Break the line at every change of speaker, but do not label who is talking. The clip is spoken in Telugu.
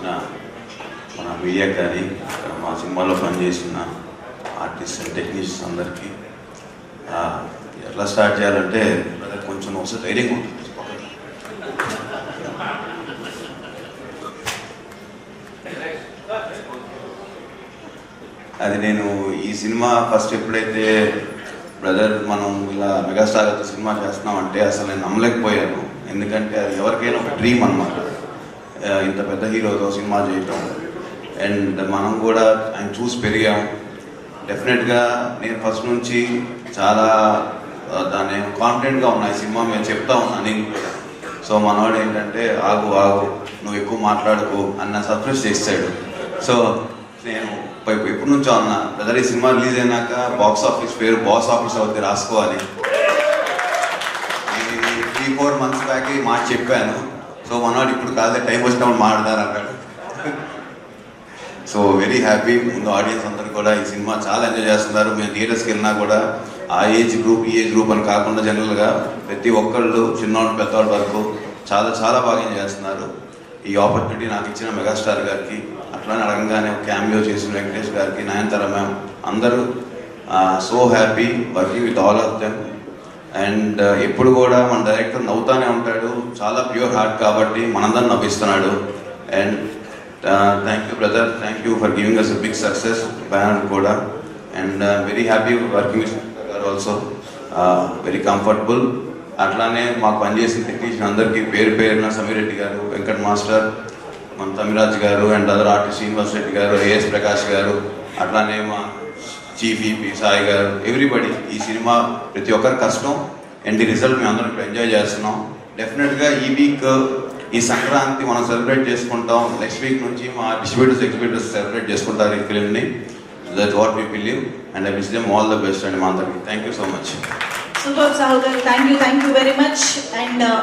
వచ్చిన మన మీడియా కానీ మా సినిమాలో పనిచేసిన ఆర్టిస్ట్ అండ్ టెక్నీషియన్స్ అందరికీ ఎట్లా స్టార్ట్ చేయాలంటే కొంచెం ఒకసారి ధైర్యంగా ఉంటుంది. అది నేను ఈ సినిమా ఫస్ట్ ఎప్పుడైతే బ్రదర్ మనం ఇలా మెగాస్టార్తో సినిమా చేస్తున్నామంటే అసలు నేను నమ్మలేకపోయాను. ఎందుకంటే అది ఎవరికైనా ఒక డ్రీమ్ అన్నమాట, ఇంత పెద్ద హీరోతో సినిమా చేయటం. అండ్ మనం కూడా ఆయన చూసి పెరిగాం. డెఫినెట్గా నేను ఫస్ట్ నుంచి చాలా దాన్ని కాన్ఫిడెంట్గా ఉన్నా ఈ సినిమా మేము చెప్తా ఉన్నా నేను కూడా. సో మనవాడు ఏంటంటే ఆగు నువ్వు ఎక్కువ మాట్లాడుకో అన్న సర్ప్రైజ్ చేస్తాడు. సో నేను ఎప్పటి నుంచో అన్నా బ్రదర్ ఈ సినిమా రిలీజ్ అయినాక బాక్స్ ఆఫీస్ పేరు బాస్ ఆఫీస్ అవుతుంది రాసుకోవాలి. 3-4 months బ్యాక్ ఈ మాట చెప్పాను. సో మనవాడు ఇప్పుడు కాదే టైం వచ్చినప్పుడు మాట్లాడారు అన్నాడు. So very happy. ముందు ఆడియన్స్ అందరూ కూడా ఈ సినిమా చాలా ఎంజాయ్ చేస్తున్నారు. మేము థియేటర్స్కి వెళ్ళినా కూడా ఆ ఏజ్ గ్రూప్ ఈ ఏజ్ గ్రూప్ అని కాకుండా జనరల్గా ప్రతి ఒక్కళ్ళు చిన్నవాళ్ళు పెద్దవాళ్ళ వరకు చాలా చాలా బాగా ఎంజాయ్ చేస్తున్నారు. ఈ ఆపర్చునిటీ నాకు ఇచ్చిన మెగాస్టార్ గారికి, అట్లానే అడగంగానే ఒక క్యామియో చేసిన వెంకటేష్ గారికి, నయనతార మ్యామ్, అందరూ so happy working with all of them. And ఎప్పుడు కూడా మన డైరెక్టర్ నవ్వుతానే ఉంటాడు, చాలా ప్యూర్ హార్ట్ కాబట్టి మనందరం నవ్విస్తున్నాడు. And thank you brother, thank you for giving us a big success banner కూడా. And very happy working with గారు ఆల్సో, వెరీ కంఫర్టబుల్. అట్లానే మాకు పనిచేసిన టెక్నీషియన్ అందరికీ పేరు పేరున సమీర్ రెడ్డి గారు, వెంకట్ మాస్టర్, మన తమిరాజ్ గారు and other artist Srinivas Reddy గారు, ఏఎస్ ప్రకాష్ గారు, అట్లానే మా చీఫ్ ఈపీ సాయి గారు, ఎవ్రీబడి. ఈ సినిమా ప్రతి ఒక్కరి కష్టం అండ్ ఈ రిజల్ట్ మేము అందరం ఇప్పుడు ఎంజాయ్ చేస్తున్నాం. డెఫినెట్గా ఈ వీక్ ఈ సంక్రాంతి మనం సెలబ్రేట్ చేసుకుంటాం. నెక్స్ట్ వీక్ నుంచి మా డిస్ట్రిబ్యూటర్స్ ఎగ్జిబ్యూటర్స్ సెలబ్రేట్ చేసుకుంటారు ఈ ఫిల్మ్ని. That's what we believe and I wish them all the best అండి మా అందరికి. Thank you so much.
Superb, Sahil. Thank you very much. And